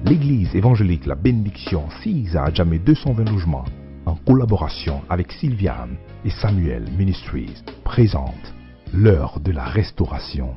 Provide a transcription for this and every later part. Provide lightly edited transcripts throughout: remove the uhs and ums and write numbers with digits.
L'église évangélique La Bénédiction CISA à Djamé 220 logements, en collaboration avec Sylviane et Samuel Ministries, présente l'heure de la restauration.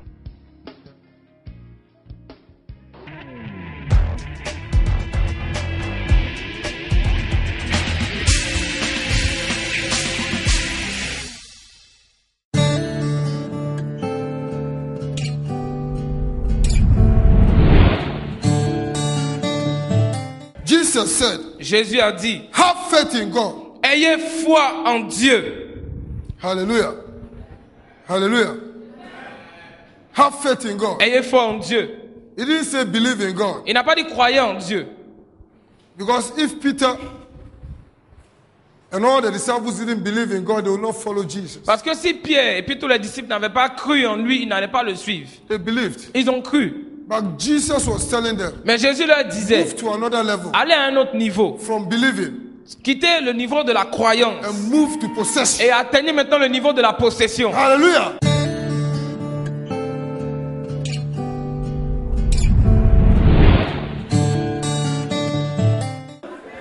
Jésus a dit, have faith in God. Ayez foi en Dieu. Hallelujah. Hallelujah. Have faith in God. Ayez foi en Dieu. He didn't say believe in God. Il n'a pas dit croyez en Dieu. Because if Peter and all the disciples didn't believe in God, they will not follow Jesus. Parce que si Pierre et puis tous les disciples n'avaient pas cru en lui, ils n'allaient pas le suivre. They believed. Ils ont cru. But Jesus was telling them, Mais Jésus leur disait, move to another level. allez à un autre niveau. From believing. Quittez le niveau de la croyance. And move to possession. Et atteignez maintenant le niveau de la possession. Hallelujah.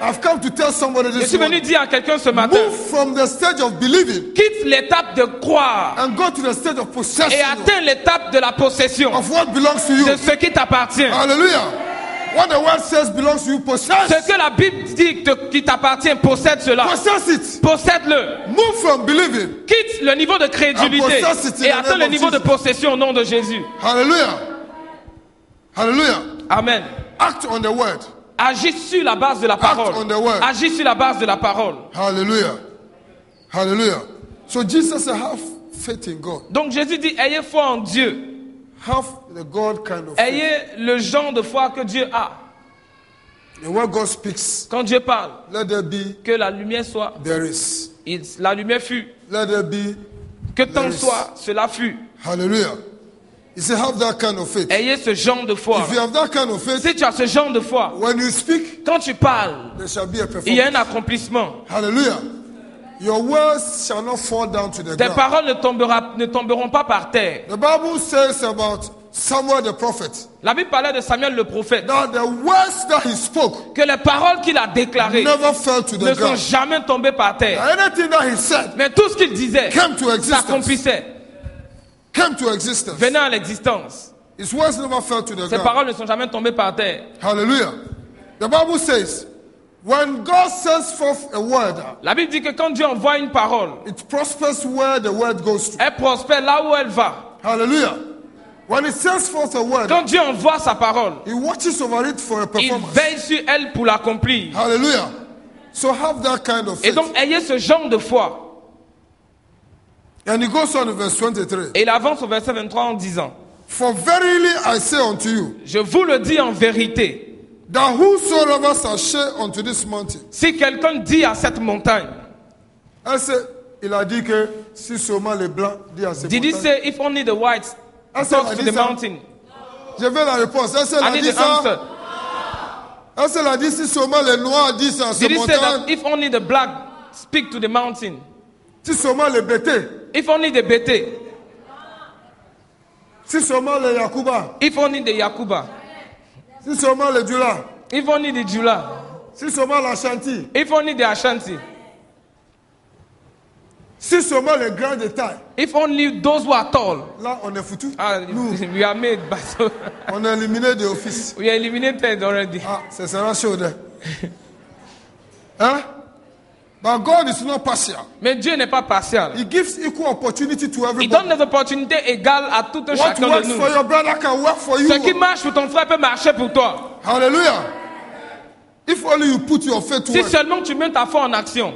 I've come to tell somebody Je this suis venu morning. dire à quelqu'un ce matin, Move from the stage of believing quitte l'étape de croire and go to the stage of et possession atteins l'étape de la possession of what belongs to you. de ce qui t'appartient. Hallelujah. What the word says belongs to you. Possess. Ce que la Bible dit qui t'appartient, possède cela. Possess it. Possède-le. Move from believing. Quitte le niveau de crédulité And possess it in et the atteins name le of niveau de Jesus. possession au nom de Jésus. Hallelujah. Hallelujah. Amen. Act on the word. Agis sur la base de la parole. on the word. Agis sur la base de la parole. Hallelujah. Hallelujah. So Jesus said, have faith in God. Donc Jésus dit, ayez foi en Dieu. Have the God kind of faith. Ayez le genre de foi que Dieu a. And when God speaks, Quand Dieu parle, let there be, que la lumière soit, there is. la lumière fut. Let there be, Que tant there is. soit, cela fut. Hallelujah. He said, have that kind of faith. Ayez ce genre de foi. If you have that kind of faith, Si tu as ce genre de foi, when you speak, quand tu parles, there shall be a il y a un performance. accomplissement. Hallelujah. Your words shall not fall down to the Tes ground. paroles ne tomberont pas par terre. The Bible says about Samuel the prophet La Bible parlait de Samuel le prophète. that the words that he spoke Que les paroles qu'il a déclarées never fell to ne the sont ground. jamais tombées par terre. Anything that he said Mais tout ce qu'il disait came to existence. s'accomplissait, Came to existence. venait à l'existence. His words never fell to the Ces ground. paroles ne sont jamais tombées par terre. Hallelujah. The Bible says, when God sends forth a word, La Bible dit que quand Dieu envoie une parole, it prospers where the word goes to. elle prospère là où elle va. Hallelujah. When he sends forth a word, Quand Dieu envoie sa parole, he watches over it for a il performance. veille sur elle pour l'accomplir. Hallelujah. So have that kind of Et faith. donc ayez ce genre de foi. And he goes on to verse 23. Et il avance au verset 23 en disant, For verily I say unto you, je vous le dis en vérité, that whosoever shall say unto this mountain, si quelqu'un dit à cette montagne, il a dit que si seulement les blancs disent à ces did he montagnes. say if only the whites talk to the mountain? Je veux la réponse. Est-ce qu'elle I a need dit the answer. ça? Est-ce qu'elle a dit si seulement les noirs disent à ces Did he say that montagnes? if only the black speak to the mountain? Si seulement les bêtés? If only the Bete? Si seulement les Yakuba? If only the Yakuba? Si seulement les Dula? If only the Jula? Si seulement l'Ashanti? If only the Ashanti? Si seulement les grands de taille? If only those who are tall? Là, on est foutu. Ah, Nous, we are made, but so on est éliminé des offices. we are eliminated already. Ah, ce sera chaud. Hein? But God is not partial. Mais Dieu n'est pas partial. He gives equal opportunity to Il everybody. donne des opportunités égales à tout un What chacun de works nous. for your brother can work for you. Ce qui marche pour ton frère peut marcher pour toi. Hallelujah. If only you put your faith to Si work. seulement tu mets ta foi en action.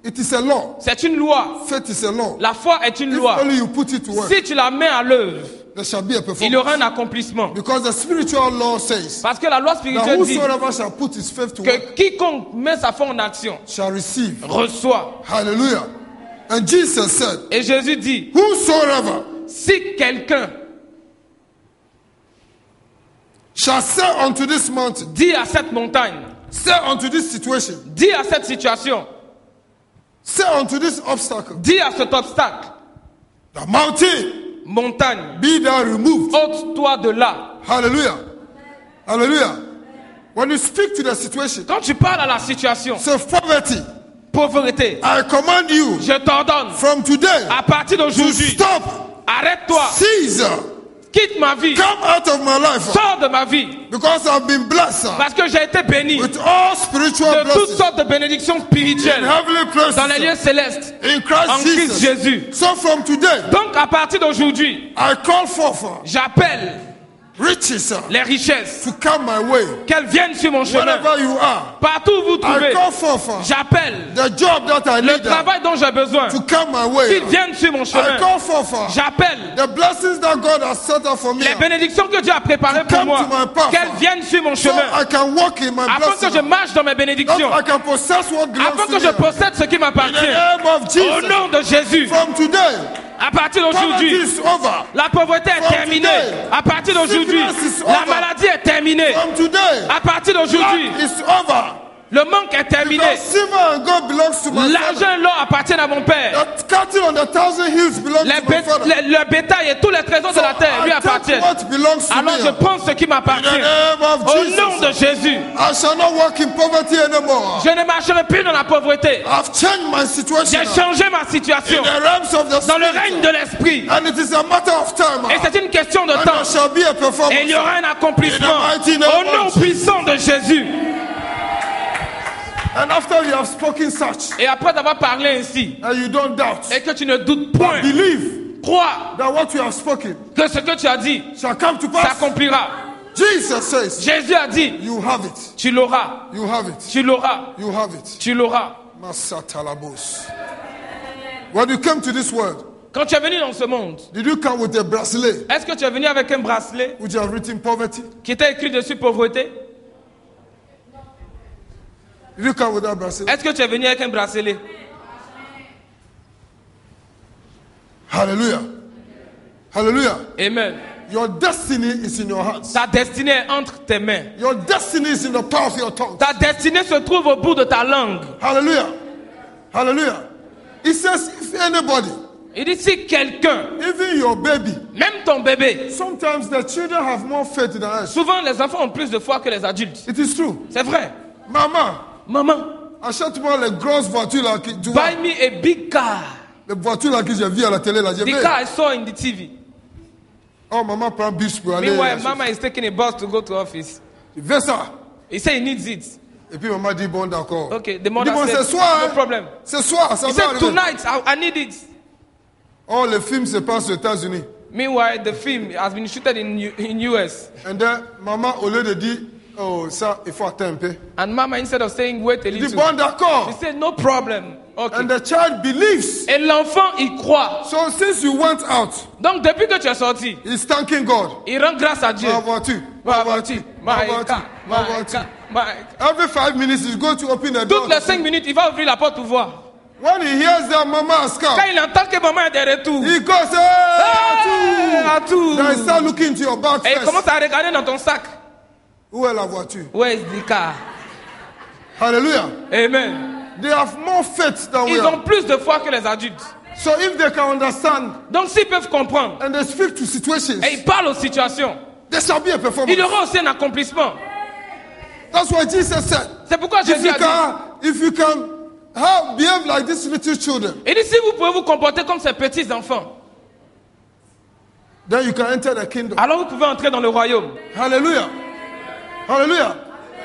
It is a law. C'est une loi. Faith is a law. La foi est une If loi. only you put it to work, Si tu la mets à l'œuvre, there shall be a il y aura performance. un accomplissement. Because the spiritual law says Parce que la loi that spirituelle dit whosoever shall put his faith to work que quiconque met sa foi en action shall receive. reçoit. Hallelujah. And Jesus said, Et Jésus dit, whosoever si quelqu'un shall say unto this mountain, dit à cette montagne, say unto this situation, dit à cette situation, say unto this obstacle, dis à cet obstacle, the mountain, montagne, be thou removed. ôte-toi de là. Hallelujah. Hallelujah. When you speak to the situation, Quand tu parles à la situation, say poverty, pauvreté, I command you je t'ordonne, from today à partir to d'aujourd'hui, stop, arrête-toi, cease, quitte ma vie, come out of my life, sors de ma vie, because I've been blessed parce que j'ai été béni with all spiritual de toutes blessings sortes de bénédictions in spirituelles heavenly dans les lieux places célestes, in en Christ Christ Jesus. Jésus. So from today, Donc à partir d'aujourd'hui, I call forth j'appelle riches les richesses, to come my way. qu'elles viennent sur mon chemin. Wherever you are, Partout où vous I trouvez, call forth j'appelle the job that I le need travail dont j'ai besoin, to come my way. qu'ils viennent sur mon I chemin. call forth J'appelle the blessings that God has set up for me, les bénédictions que Dieu a préparées pour come moi, to my path. qu'elles viennent sur mon so chemin, I can walk in my afin que je blessing, marche dans mes that bénédictions, I can possess what belongs afin to que je me. possède ce qui In m'appartient. the name of Au Jesus, nom de Jésus, from today, à partir poverty d'aujourd'hui, is over. la pauvreté est From terminée. today, À partir d'aujourd'hui, sickness is la over. maladie est terminée. From today, À partir d'aujourd'hui, lack is over. le manque est terminé. Because silver and gold belongs to my L'argent father. et l'or appartiennent à mon père. The cattle on the 1,000 hills belong Les to my father. le bétail et tous les trésors de la terre lui I take appartiennent. what belongs to Alors me. je prends ce qui In m'appartient. the name of Au Jesus, nom de Jésus, I shall not walk in poverty anymore. je ne marcherai plus dans la pauvreté. I've changed my situation J'ai changé ma in situation the realms of the dans le spirit. règne de l'esprit. And it is a matter of time. Et c'est une question de And temps. there shall be a performance. Et il y aura un accomplissement. In the mighty name Au nom of Jesus. puissant de Jésus. And after you have spoken such, Et après avoir parlé ainsi, and you don't doubt, et que tu ne doutes point, believe crois that what you have spoken que ce que tu as dit shall come to pass. s'accomplira. Jesus says, Jésus a dit, you have it. tu l'auras, You have it. tu l'auras, You have it. tu l'auras. Masatalabos. When you came to this world, Quand tu es venu dans ce monde, did you come with a bracelet est-ce que tu es venu avec un bracelet which have written poverty? qui était écrit dessus pauvreté? Did you come with that bracelet? Est-ce que tu es venu avec un bracelet? Hallelujah. Hallelujah. Amen. Your destiny is in your hands. Ta destinée est entre tes mains. Your destiny is in the power of your tongue. Ta destinée se trouve au bout de ta langue. Hallelujah. Hallelujah. It says, if anybody, Il dit si quelqu'un, even your baby, même ton bébé, sometimes the children have more faith than us. souvent les enfants ont plus de foi que les adultes. It is true. C'est vrai. Maman, Maman, achète-moi les grosses voitures là, tu vois. buy me a big car. Les voitures là que j'ai vues à la télé là, j'ai The vu. car I saw in the TV. Oh, maman prend bus pour aller. Meanwhile, Mama is taking a bus to go to office. Tu veux ça? He said he needs it. Et puis maman dit bon d'accord. Okay, the Il dit mother bon said, c'est soir. no Hein? problem. C'est soir, ça He va said, arriver. tonight, I need it. Oh, le film se passe aux États-Unis. Meanwhile, the film has been shooted in US. And then maman au lieu de dire oh ça il faut attendre un peu. And Mama, instead of saying wait a Il dit little, bon d'accord. he said no problem. Okay. And the child believes. Et l'enfant y croit. So since you went out, Donc depuis que tu es sorti, he's thanking God. il rend grâce à Dieu. Ma voiture, Ma voiture, ma my voiture, car, ma my voiture. car, my car. Every 5 minutes he's going to open the door. Toutes les 5 minutes, il va ouvrir la porte pour voir. When he hears that mama has come, Quand il entend que maman est de retour, he goes, hey, à tout. Then he start looking into your bag Et il first. commence à regarder dans ton sac. Où est la voiture? Where is the car? Hallelujah. Amen. They have more faith than we Ils ont have. plus de foi que les adultes. So if they can understand Donc s'ils peuvent comprendre and they speak to situations, et ils parlent aux situations, there shall be a performance. il y aura aussi un accomplissement. That's what Jesus said. C'est pourquoi If Jésus you a dit, can behave like these little children, il dit si vous pouvez vous comporter comme ces petits enfants, then you can enter the kingdom. alors vous pouvez entrer dans le royaume. Hallelujah. Hallelujah.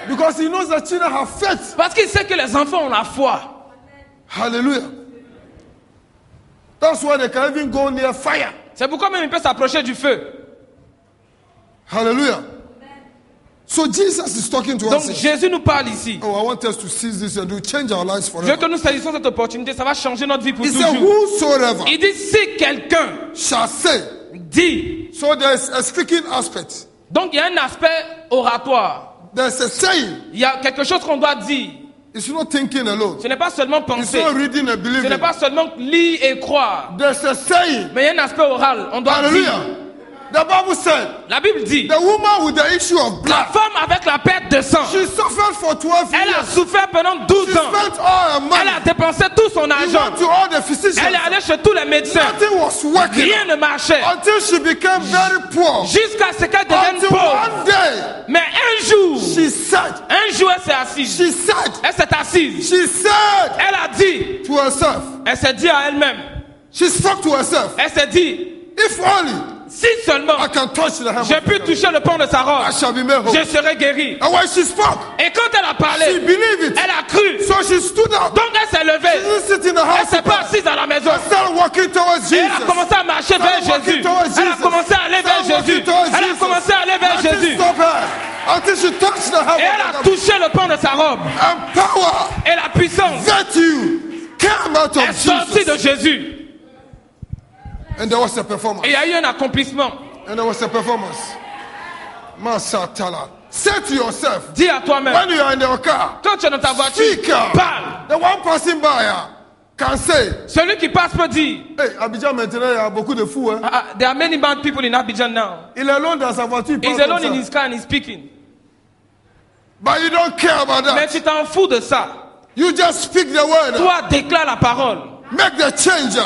Because he knows that children have faith. Parce qu'il sait que les enfants ont la foi. Hallelujah. That's why they can even go near fire. C'est pourquoi même il peut s'approcher du feu. Hallelujah. So Jesus is talking to Donc us. Jésus nous parle ici. Oh, I want us to seize this and to change our lives Je veux forever. que nous saisissions cette opportunité, ça va changer notre vie pour He said, toujours. whosoever Il dit si quelqu'un shall say. dit, So there's a speaking aspect. donc il y a un aspect oratoire. There's a saying. Il y a quelque chose qu'on doit dire. It's not thinking alone. Ce n'est pas seulement It's penser. not reading and Ce believing. n'est pas seulement lire et croire. There's a saying. Mais il y a un aspect oral. On doit Hallelujah. dire. The Bible said, La Bible dit, the woman with the issue of la blood, femme avec la perte de sang, she suffered for 12 elle a years. souffert pendant She 12 ans. spent all her Elle a money. dépensé tout son She argent. went to all the physicians. Elle est allée chez tous les médecins. Nothing was working Rien ne marchait. until she became very poor. Jusqu'à ce qu'elle devienne Until pauvre. one day, Mais un jour, she said, herself. Elle s'est dit à elle-même. She spoke to herself. Elle s'est dit, If only si seulement I can touch the hem je of puis his toucher le pan de sa robe, I shall be made whole. je serai guéri. And when she spoke, Et quand elle a she parlé, believed it. elle a cru. So she stood up. Donc elle s'est She levée. didn't sit in the Elle house s'est pas assise à la maison. and started walking towards Et elle a Jesus. commencé à marcher vers Jésus. Elle a commencé à aller vers Jésus. Elle a commencé à aller vers Jésus. Stop her until she touched the hem Et elle of a the touché le pan de sa robe. and power, Et la puissance virtue came out est of sortie de Jesus. Jésus. And there was a performance. Et il y a eu un accomplissement. And there was a performance. Masatala. Say to yourself, Dis à toi-même, when you are in your car, quand tu es dans ta voiture, speak up. parle. The one passing by can say, Celui qui passe peut dire, hey, Abidjan maintenant, il y a beaucoup de fous. Hein? there are many bad people in Abidjan now. Il est loin dans sa voiture. il He's parle alone comme in ça. his car and he's speaking. But you don't care about Mais that. tu t'en fous de ça. You just speak the word. Toi, déclare la parole. Make the change.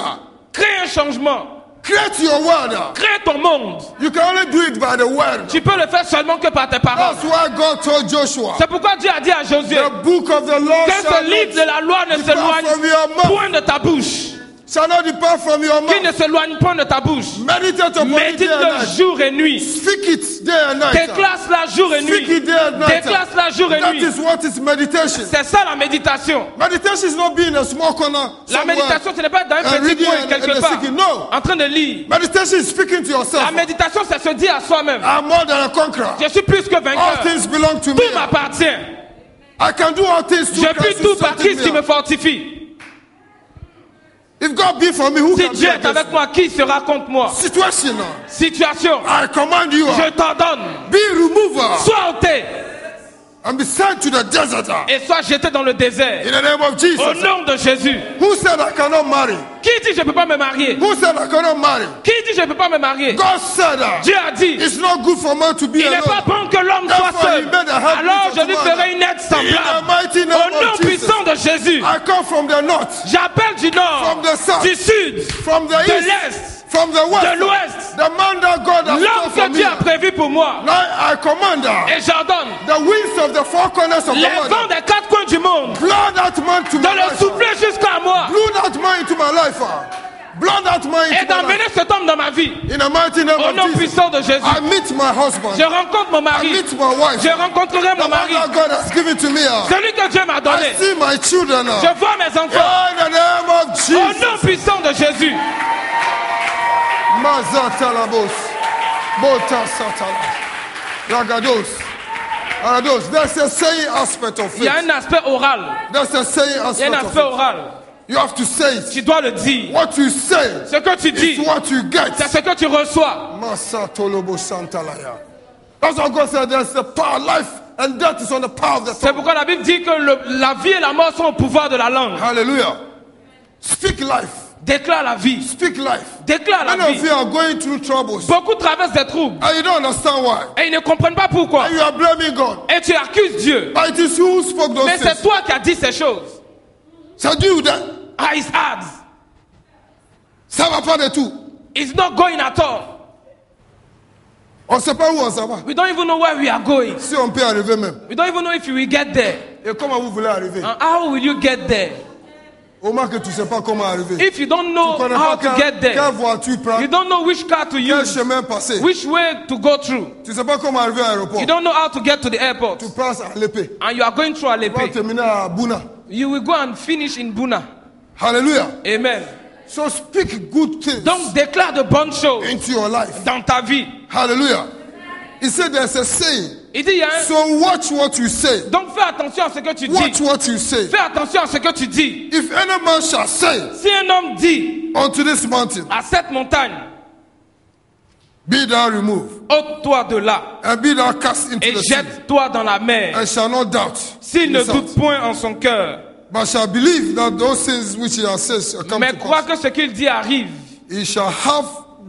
Crée un changement. Create your word. Crée ton monde. You can only do it by the word. Tu peux le faire seulement que par tes paroles. That's why God told Joshua, C'est pourquoi Dieu a dit à Josué the book of the law que shall ce livre de la loi ne depart s'éloigne from your mouth. point de ta bouche. Shall not depart from your Qui ne mouth. s'éloigne point de ta bouche. Meditate upon it day and Médite-le night. jour et nuit. Speak it day and night. Déclare-la jour et Speak nuit. it day and night. Déclare-la jour et That nuit. is what is meditation. C'est ça la méditation. Meditation is not being in a small corner La somewhere méditation, ce n'est pas dans un and petit reading coin and quelque and part, seeking. No. en train de lire. Meditation is speaking to yourself. La méditation, c'est se dire à soi-même, I'm more than a conqueror. je suis plus que All vainqueur. things belong to me. Tout m'appartient. I can do all things through Je puis Christ tout who par strengthens Christ qui me me. fortifie. If God be for me, who Si can be Dieu est against avec me? moi, qui sera contre moi? Situation. Situation, I command you. je t'ordonne, Be remover sois ôté and be sent to the desert. et sois jeté dans le désert. In the name of Au Jesus. nom de Jésus. Who said I cannot marry? Qui dit je ne peux pas me marier? Who said I cannot marry? Qui dit je ne peux pas me marier? God said Dieu a dit, it's not good for man to be il n'est pas alone. bon que l'homme soit Therefore, seul. he made a help Alors meet je lui unto ferai one. une aide In the semblable. mighty Au name nom of Jesus. puissant de Jésus. I come from the north, J'appelle du nord, from the south, du sud, from the de east, l'est, from the west. de l'ouest. The man that God has L'homme called for que me. Dieu a prévu pour moi. Now I command Et j'ordonne the winds of the four corners of les the vents world. des quatre coins du monde Blow that man to de my le life. souffler jusqu'à moi Blow that man into my life. Blow that man et into my d'emmener life. cet homme dans ma vie. In the mighty name Au of nom Jesus. puissant de Jésus. I meet my husband. Je rencontre mon I mari. meet my wife. Je rencontrerai The mon one mari. that God has given to me. Celui que Dieu m'a I donné. see my children now. Je vois mes enfants. In the name of Au Jesus. nom puissant de Jésus. Mazatalabos. Bota satala. Ragados. Ragados. There's a saying aspect of Il y a faith. un aspect oral. There's a saying Il y a un aspect of aspect faith. oral. You have to say it. Tu dois le dire. What you say Ce que tu is dis, what you get. c'est ce que tu reçois. Masatolobo santalaya. That's what God said. There's the power, life and death is on the power of the C'est tongue. pourquoi la Bible dit que la vie et la mort sont au pouvoir de la langue. Hallelujah. Speak life. Déclare la vie. Speak life. Déclare la Many of vie. you are going through troubles Beaucoup traversent des troubles and you don't understand why. et ils ne comprennent pas pourquoi. And you are blaming God. Et tu accuses Dieu. But it is you who spoke those Mais c'est things. toi qui as dit ces choses. C'est Dieu that. Ah, it's hard. Ça va pas du tout. It's not going at all. On ne sait pas où on s'en va. We don't even know where we are going. Si on peut arriver même. We don't even know if you will get there. Et comment vous voulez arriver? And how will you get there? Au moins que tu ne sais pas comment arriver. If you don't Tu know connais how pas to get quelle there, voiture prendre, you don't know which car to quel use, chemin passer. which way to go through. Tu ne sais pas comment arriver à l'aéroport. You don't know how to get to the airport. Tu passes à l'épée. And you are going through Tu vas Alepe. terminer à Bouna. You will go and finish in Buna. Hallelujah. Amen. So speak good things Donc déclare de bonnes choses into your life. dans ta vie. Hallelujah. He said there's a saying. Il dit, il y a un... So watch what you say. Donc fais attention à ce que tu Watch dis. what you say. Fais attention à ce que tu dis. If any man shall say Si un homme dit unto this mountain, à cette montagne, be thou removed, ôte-toi de là and be thou cast into et the sea, jette-toi dans la mer, and shall not doubt, s'il in ne his heart, doute point en son cœur, but shall believe that those things which he has said shall come mais to crois pass, que ce qu'il dit arrive, he shall have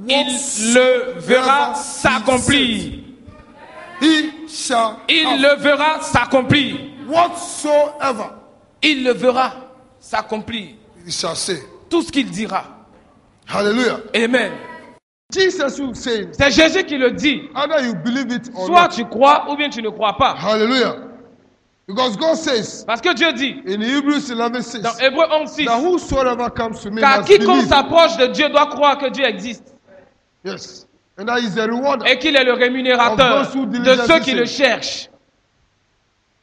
il le verra s'accomplir. He shall Il have le verra s'accomplir. whatsoever Il le verra s'accomplir. he shall say. Tout ce qu'il dira. Hallelujah. Amen. Jesus will say it. C'est Jésus qui le dit. Either you believe it or Soit not. tu crois ou bien tu ne crois pas. Hallelujah. Because God says Parce que Dieu dit in Hebrews 11:6 dans Hébreux 11:6 that whosoever comes to me car must quiconque believe. s'approche de Dieu doit croire que Dieu existe Yes. And that is the reward. et qu'il est le rémunérateur Of those who de diligently ceux qui seek. le cherchent.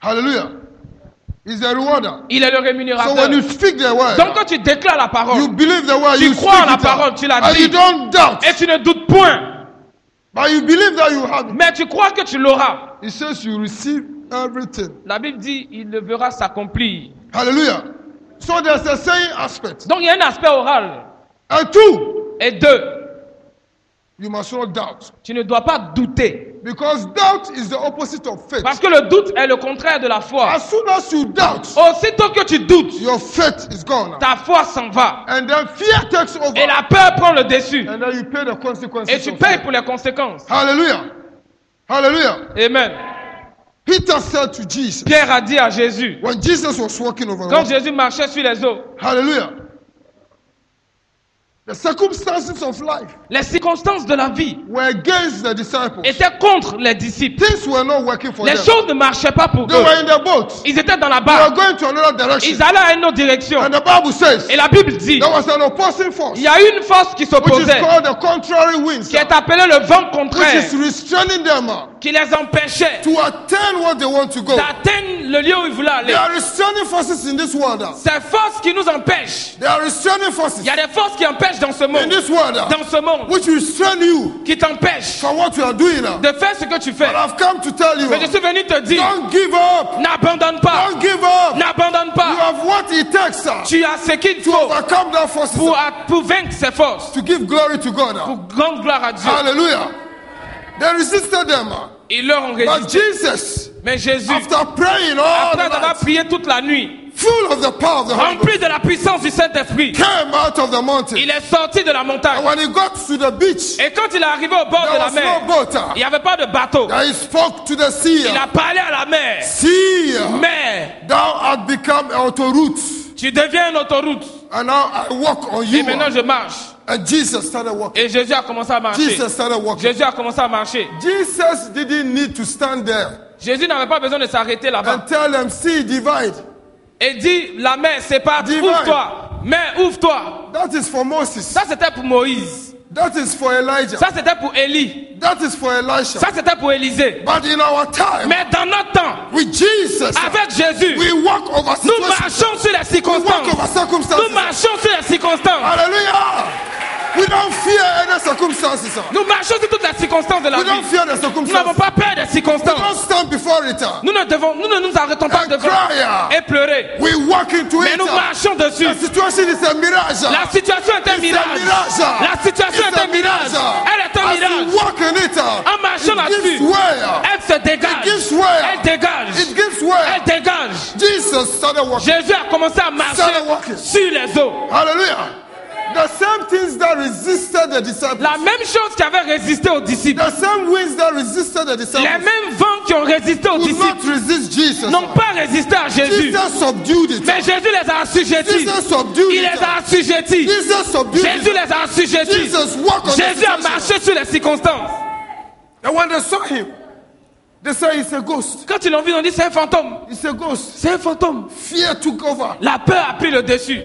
Hallelujah. He's the rewarder. Il est le So rémunérateur. when you speak the word, Donc quand tu déclares la parole, you believe the word, tu you crois en speak la it parole, out. tu la And you dis don't doubt. et tu ne doutes point. But you believe that you have it. Mais tu crois que tu l'auras. It says you receive everything. La Bible dit, il le verra s'accomplir. Hallelujah. So there's a saying aspect. Donc il y a un aspect oral. And two, Et deux, you must not doubt. tu ne dois pas douter. Because doubt is the opposite of faith. Parce que le doute est le contraire de la foi. As soon as you doubt, Aussitôt que tu doutes, your faith is gone. ta foi s'en va. And then fear takes over. Et la peur prend le dessus. And then you pay the consequences. Et tu of payes fear. pour les conséquences. Hallelujah. Hallelujah. Amen. Peter said to Jesus, Pierre a dit à Jésus, when Jesus was walking over the quand water, Jésus marchait sur les eaux, hallelujah. The circumstances of life les circonstances de la vie were against the disciples. étaient contre les disciples. Things were not working for Les them. choses ne marchaient pas pour They eux. were in the boat. Ils étaient dans la They were barque. going to another direction. Ils allaient à une autre direction. And the Bible says Et la Bible dit, there was an opposing force, il y a une force qui which is s'opposait, called the contrary winds, qui est appelée le vent which contraire, is restraining them qui les empêchait to attain what they want to go. d'atteindre le lieu où ils voulaient aller. There are restraining forces in this world. Ces forces qui nous empêchent. There are restraining forces Il y a des forces qui empêchent dans ce in monde, this world, dans ce monde, which restrain you qui t'empêchent from what you are doing now. de faire ce que tu fais. But I've come to tell you, Mais je suis venu te dire, don't give up. n'abandonne pas, Don't give up. n'abandonne You pas. have what it takes Tu as ce qu'il to faut overcome that forces, pour vaincre ces forces, to give glory to God. pour grande gloire à Dieu. Hallelujah. They resisted them. Ils leur ont But résisté. Jesus, Mais Jésus, after praying all après the avoir night, prié toute la nuit, full of the power of the Holy Ghost, rempli de la puissance du Saint-Esprit, came out of the mountain. il est sorti de la And montagne. when he got to the beach, Et quand il est arrivé au bord de there la was mer, no boat. il n'y avait pas de bateau. Then he spoke to the sea. Il a parlé à la mer. Sea, Mer, thou art become autoroute. tu deviens une autoroute. And now I walk on Et you. maintenant je marche. And Jesus started walking. Et Jésus a commencé à marcher. Jesus started walking. Jésus a commencé à marcher. Jesus didn't need to stand there Jésus n'avait pas besoin de s'arrêter là-bas. and tell them, see, divide. Et dit, la mer sépare, Divine. ouvre-toi. Mer, ouvre-toi. That is for Moses. Ça c'était pour Moïse. That is for Elijah. Ça c'était pour Élie. That is for Elisha. Ça c'était pour Élisée. But in our time, Mais dans notre temps, with Jesus, avec Jésus, we walk over nous situations. marchons sur les We walk circonstances. over circumstances. Nous marchons sur les circonstances. Hallelujah. We don't fear any circumstances. Nous marchons sur toutes les circonstances de la We don't vie. fear the Nous n'avons circumstances. pas peur des We circonstances. don't stand before it. Nous ne nous arrêtons pas And devant cry. et pleurer. We walk into Mais it. nous marchons dessus. The situation is a mirage. La situation est un It's a mirage. mirage. La situation It's est a un mirage. Elle est un As you mirage. walk in it, En marchant it là-dessus, gives way. elle se It dégage. gives way. Elle dégage. It gives way. Elle dégage. Jesus started walking. Jésus a commencé à marcher Started walking. sur les eaux. Hallelujah. The same things that resisted the disciples. La même chose qui avait résisté aux disciples. The same winds that resisted the Les disciples. mêmes vents qui ont résisté aux Could not disciples resist Jesus. n'ont pas résisté à Jésus. Jesus subdued it. Mais Jésus les a assujettis. Jesus subdued Il les it. a assujettis. Jesus subdued Jésus it. les a assujettis. Jesus walked on the Jésus a situation. marché sur les circonstances. And when they saw him, they said he's a ghost. Quand ils l'ont vu, ils ont dit c'est un fantôme. He's a ghost. C'est un fantôme. Fear took over. La peur a pris le dessus.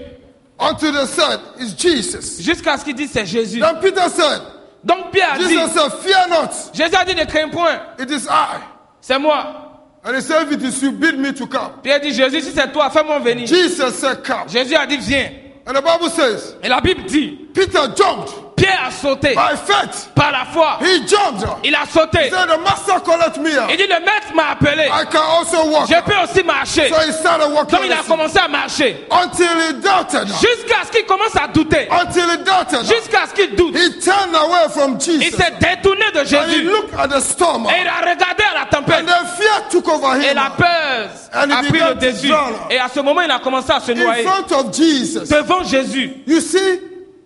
Until they said, it's Jesus. Jusqu'à ce qu'ils disent c'est Jésus. Then Peter said, Donc Pierre a dit, Jesus said, fear not. Jésus a dit ne crains point. It is I. C'est moi. And he said, if it is you, bid me to come. Pierre dit Jésus, si c'est toi, fais-moi venir. Jesus said, come. Jésus a dit viens. And the Bible says, Et la Bible dit, Peter jumped Pierre a sauté by faith. par la foi. He jumped. Il a sauté. He said, the master called me. Il dit le maître m'a appelé. I can also walk. Je peux aussi marcher. So he started walking. Donc il a commencé à marcher. Until he doubted. Jusqu'à ce qu'il commence à douter. Until he doubted. Jusqu'à ce qu'il doute. He turned away from Il Jesus. s'est détourné de And he Jésus. looked at the storm. Et il a regardé à la And tempête. then fear took over Et him. la peur And he a pris began le to dessus. drown. Et à ce moment, il a commencé à se In noyer. front of Jesus. Devant Jésus. You see,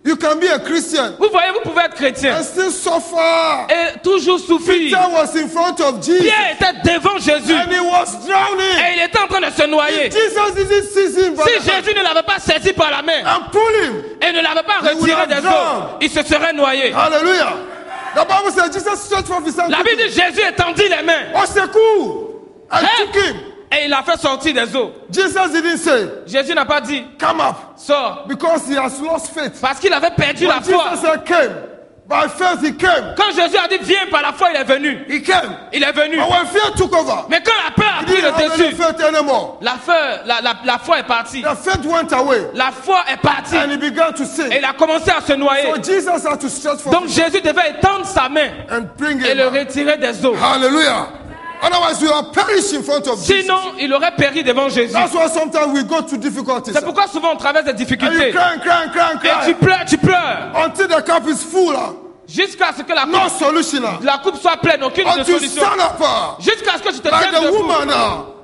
you can be a Christian Vous voyez, vous pouvez être chrétien. and still suffer. Et toujours souffrir. Peter was in front of Jesus. Pierre était devant Jésus. And he was drowning. Et il était en train de se noyer. Jesus didn't seize him by Si the hand Jésus ne l'avait pas saisi par la main and pull him. et ne l'avait pas He would retiré have des eaux, drowned. il se serait noyé. Hallelujah. The Bible says Jesus stretched forth his hand. La Bible dit Jésus étendit les mains Au secours. And Hey. took him Et il a fait sortir des eaux. Jesus didn't say, Jésus n'a pas dit, come up, sors. because he has lost faith. Parce qu'il avait perdu la When foi. Jesus said came, by faith he came. Quand Jésus a dit viens par la foi, il est venu. He came. Il est venu. But when fear took over, Mais quand la peur a he pris didn't le have any dessus, faith anymore. la foi est partie. The faith went away La foi est partie. and he began to Et sink. il a commencé à se noyer. So Jesus had to stretch forth Donc Jésus devait étendre sa main and bring et him le out. retirer des eaux. Hallelujah. Otherwise, you are perished in front of Jesus. Sinon, il aurait péri devant Jésus. That's why sometimes we go through difficulties. C'est pourquoi souvent on traverse des And you difficultés. cry. Et tu pleures. Until the cup is full. Jusqu'à ce que la No coupe, solution. la coupe soit pleine, aucune Until you solution. stand up. Jusqu'à ce que tu te Like tiennes the debout. woman.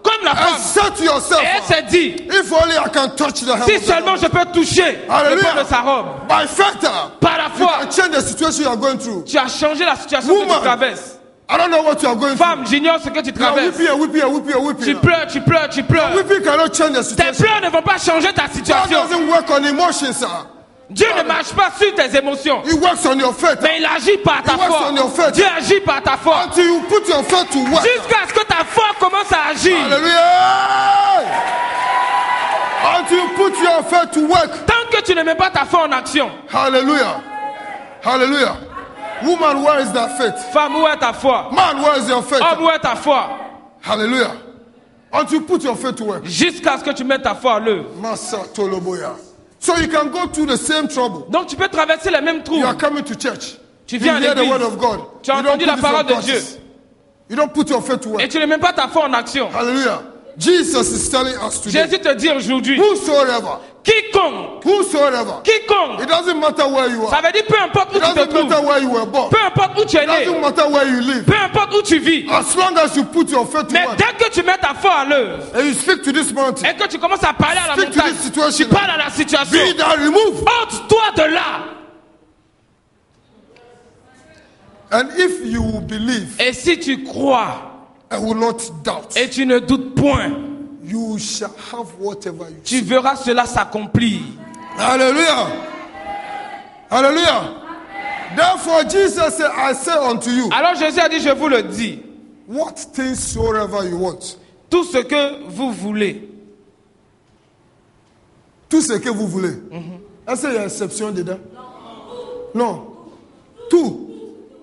Comme la And femme. say to yourself, Et elle s'est dit, if only I can touch the hem si of the seulement je peux toucher le Hallelujah. bord de sa robe. By faith, Par la you foi, can change the situation you are going through. tu as changé la situation que Woman. tu traverses. I don't know what you are going through. Femme, j'ignore ce que tu You are traverses. weeping. Tu pleures, tu pleures, tu pleures. Weeping cannot change the Tes situation. pleurs ne vont pas changer ta God situation. doesn't work on emotions. Dieu ne marche pas sur tes émotions. He works on your faith. Mais il agit par ta He works foi. on your faith. Dieu agit par ta foi. Until you put your faith to work. Jusqu'à ce que ta foi commence à agir. Hallelujah. Until you put your faith to work. Tant que tu ne mets pas ta foi en action. Hallelujah. Hallelujah. Woman, where is that faith? Femme, où est ta foi? Man, where is your faith? Homme, où est ta foi? Hallelujah. Until you put your faith to work. Jusqu'à ce que tu mettes ta foi à l'œuvre. Massa Toloboya. So you can go through the same trouble. Donc tu peux traverser les mêmes trous. You are coming to church. Tu You viens à hear the l'église. word of God. Tu as You don't entendu put la it parole in de practice. You don't put your faith to Et work. tu ne mets pas ta foi en action. Hallelujah. Jesus is telling us today. Jésus te dit aujourd'hui, Whosoever. quiconque, It doesn't matter where you ça are. veut dire peu importe où It tu te doesn't matter trouves, where you were born. peu importe où tu es It né, doesn't matter where you live. peu importe où tu vis. As long as you put your faith to Mais work dès que tu mets ta foi à l'œuvre and you speak to this mountain, et que tu commences à parler à la Speak to montagne, this situation. tu parles à la situation, be thou removed. ôte-toi de là. And if you will believe Et si tu crois and will not doubt, et tu ne doutes point, you shall have whatever you tu verras cela s'accomplir. Hallelujah. Hallelujah. Therefore, Jesus said, I say unto you, Alors Jésus a dit, je vous le dis, what things soever you want, tout ce que vous voulez. tout ce que vous voulez. Est-ce qu'il y a une exception dedans? Non. Tout.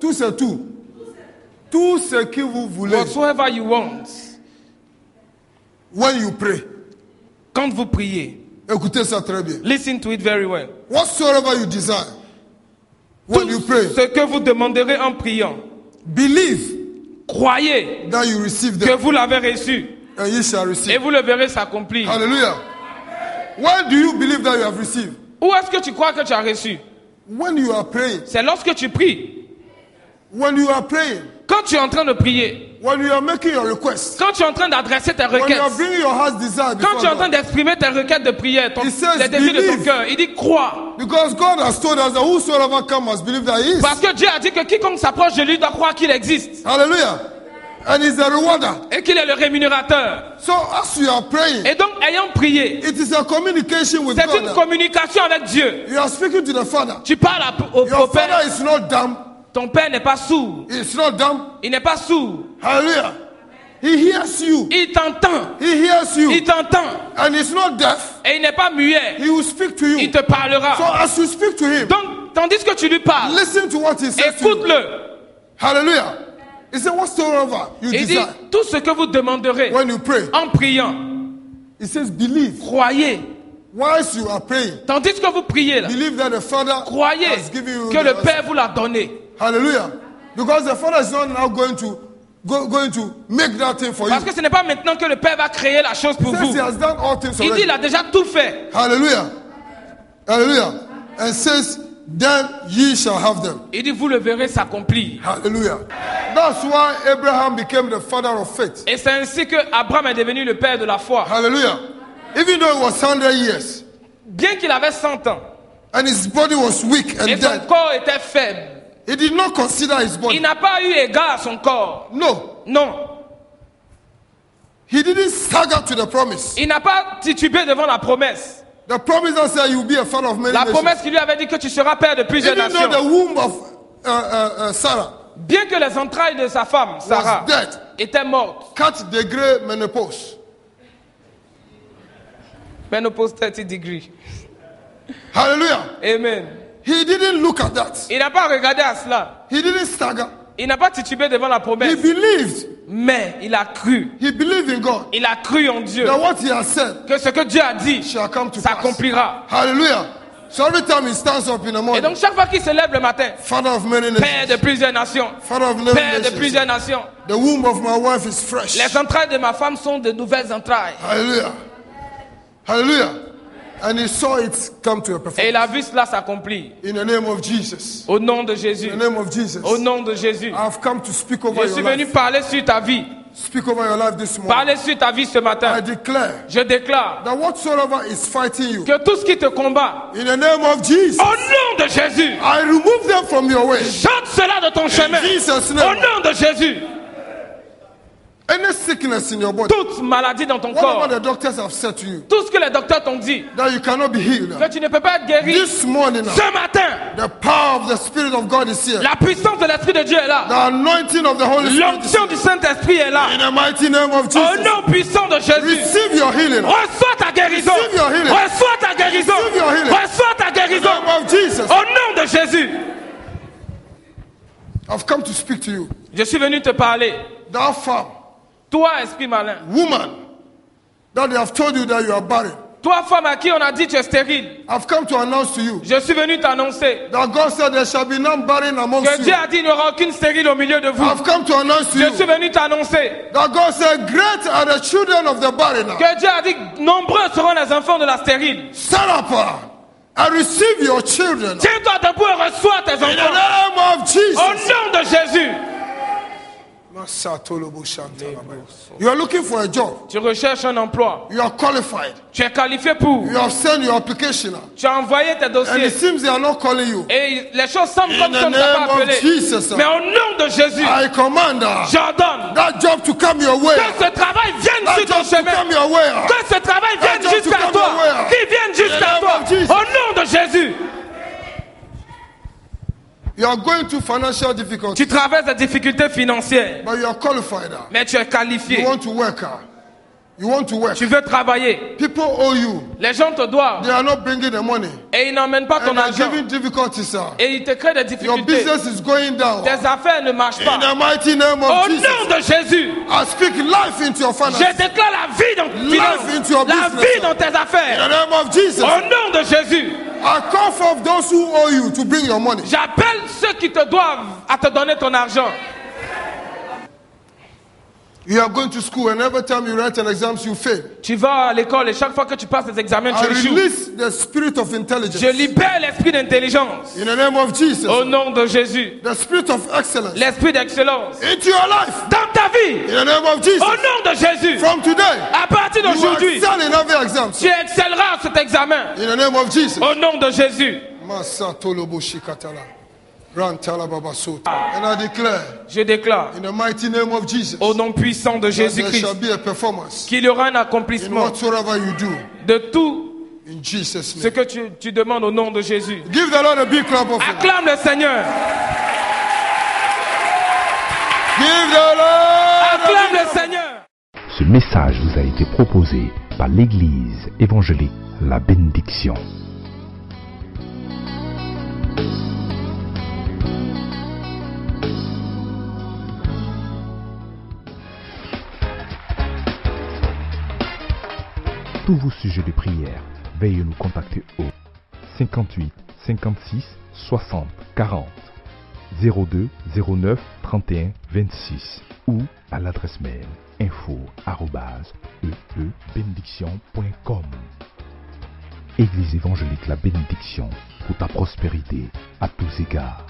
Tout c'est tout. Tout ce que vous voulez. Whatsoever you want. When you pray. Quand vous priez. Écoutez ça très bien. Listen to it very well. Whatsoever you desire. When you pray. Ce que vous demanderez en priant. Believe. Croyez that you receive que them, vous l'avez reçu. and ye shall Et receive. vous le verrez s'accomplir. Hallelujah. Where do you believe that you have received? Où est-ce que tu crois que tu as reçu? When you are praying. C'est lorsque tu pries. When you are praying. Quand tu es en train de prier. When you are making your request. Quand tu es en train d'adresser tes When you requêtes. are bringing your heart's desire Quand tu es en train before God. d'exprimer tes requêtes de prière, He says, les désirs de ton believe. cœur, il dit crois. Because God has told us that whosoever comes must believe that He is. Parce que Dieu a dit que quiconque s'approche de lui doit croire qu'il existe. Hallelujah. And He's the rewarder. Et qu'il est le rémunérateur. So as you are praying, Et donc, ayant prié, it is a communication with c'est une God. communication avec Dieu. You are speaking to the Father. Tu parles au Your Père. Father is not dumb. Ton Père n'est pas sourd. He's not dumb. Il n'est pas sourd. Hallelujah. He hears you. Il t'entend. He hears you. Il t'entend. And he's not deaf. Et il n'est pas muet. He will speak to you. Il te parlera. So as you speak to him, Donc, tandis que tu lui parles, listen to what he says to you. écoute-le. Hallelujah. He said, whatsoever you Il dit, desire tout ce que vous demanderez when you pray. en priant, He says, believe. croyez. Whilst you are praying, Tandis que vous priez là, believe that the Father croyez has given you que the le answer. Père vous l'a donné. Hallelujah. Because the Father is not now going to make that thing for you. Parce que ce n'est pas maintenant que le Père va créer la chose pour He says vous. he has done all things Il dit, already. il a déjà tout fait. Hallelujah. Hallelujah. And says, then ye shall have them. Il dit, vous le verrez s'accomplir. Hallelujah. That's why Abraham became the father of faith. Et c'est ainsi que Abraham est devenu le père de la foi. Hallelujah. Even though it was 100 years Bien qu'il avait 100 ans and his body was weak and et son dead, corps était faible, he did not consider his il body. n'a pas eu égard à son corps. No. Non. He didn't stagger to the promise. Il n'a pas titubé devant la promesse. The promise that said you will be a father of many La nations. promesse qui lui avait dit que tu seras père de plusieurs Even though the nations. womb of Sarah Bien que les entrailles de sa femme, Sarah, was dead, étaient mortes, cut the grey menopause. Menopause 30 degree. Hallelujah. Amen. He didn't look at that. Il n'a pas regardé à cela. He didn't stagger. Il n'a pas titubé devant la He promesse. believed. Mais il a cru. He believed in God. Il a cru en Dieu. That what he has said Que ce que Dieu a dit shall come to pass. s'accomplira. Hallelujah. So every time he stands up in the Et morning, donc chaque fois qu'il se lève le matin, Father of many Père de nations, plusieurs nations, Father of many Père de nations, plusieurs nations, the womb of my wife is fresh. les entrailles de ma femme sont de nouvelles entrailles. Hallelujah. Hallelujah. And he saw it come to a Et il a performance. vu cela s'accomplir. In the name of Jesus. Au nom de Jésus. In the name of Jesus. Au nom de Jésus. I've come to speak over Je your suis venu life. parler sur ta vie. Speak over your life this morning. Parler sur ta vie ce I matin. declare Je déclare that whatsoever is fighting you, que tout ce qui te combat, in the name of Jesus, au nom de Jésus, I remove them from your way. jette cela de ton chemin. Jesus' Au name. nom de Jésus. Any sickness in your body, Toute maladie dans ton corps, whatever the doctors have said to you, tout ce que les docteurs t'ont dit, that you cannot be healed. que tu ne peux pas être guéri, This morning, now, ce matin, the power of the Spirit of God is here. la puissance de l'Esprit de Dieu est là. The anointing of the Holy Spirit is L'onction du Saint-Esprit est là. in the mighty name of Au Jesus. nom puissant de Jésus. Receive your healing. Reçois ta guérison. Receive your healing. Reçois ta guérison. Receive your healing. Reçois ta In the guérison. name of Jesus. Au nom de Jésus. I've come to speak to you. Je suis venu te parler. Thou femme, Toi, esprit malin. woman, that they have told you that you are barren. Toi, femme à qui on a dit tu es stérile. I've come to announce to you Je suis venu t'annoncer that God said there shall be none barren amongst que you. Dieu a dit il n'y aura aucune stérile au milieu de vous. I've come to announce to Je suis you venu t'annoncer that God said, great are the children of the barren. que Dieu a dit nombreux seront les enfants de la stérile. Stand up and receive your children. Tiens-toi debout et reçois tes In the enfants. name of Au Jesus. nom de Jésus. You are looking for a job. Tu recherches un emploi. You are qualified. Tu es qualifié pour. You have sent your application. Tu as envoyé tes And dossiers. it seems they are not calling you. Et les choses semblent In comme the si on ne t'a pas name of appelé. Jesus, Mais au nom de Jésus, I command j'ordonne that job to come your way. que ce travail vienne That sur ton job to chemin. come your way. Que ce travail vienne That job to jusqu'à come toi. your way. Qu'il vienne jusqu'à In the toi. name of Jesus. Au nom de Jésus. You are going through financial difficulties, Tu traverses des difficultés financières, but you are qualified. mais tu es You qualifié. want to work. You want to work. Tu veux travailler. People owe you. Les gens te doivent. They are not bringing the money. Et ils n'emmènent pas ton And they are argent. giving difficulties. Et ils te créent des Your difficultés. business is going down. Tes affaires ne marchent In pas. the mighty name Au of Jesus, nom de Jésus, I speak life into your je finances. déclare la vie dans tes Life into your finances. La business. vie dans tes In the affaires. name of Jesus, Au nom de Jésus. I call forth those who owe you to bring your money. J'appelle ceux qui te doivent à te donner ton argent. You are going to school, and every time you write an exam, you fail. Tu vas à l'école et chaque fois que tu passes les examens, I tu échoues. release the spirit of intelligence. Je libère l'esprit d'intelligence. In the name of Jesus, Au nom de Jésus. the spirit of excellence L'esprit d'excellence. into your life. Dans ta vie. In the name of Jesus, Au nom de Jésus. from today, À partir you will d'aujourd'hui, excel in every exam. tu excelleras à cet examen. In the name of Jesus. Au nom de Jésus. And I declare, Je déclare, in the mighty name of Jesus, au nom puissant de that there Jésus-Christ, shall be a performance qu'il y aura un in accomplissement whatsoever you do. de tout In Jesus' ce name. que tu demandes au nom de Jésus. Give the Lord a big clap of hands. Acclame le Seigneur. Give the Lord a Acclame big le Seigneur. Ce message vous a été proposé par l'Église évangélique La Bénédiction. Tous vos sujets de prière, veuillez nous contacter au 58 56 60 40 02 09 31 26 ou à l'adresse mail info@eebénédiction.com. Église évangélique La Bénédiction, pour ta prospérité à tous égards.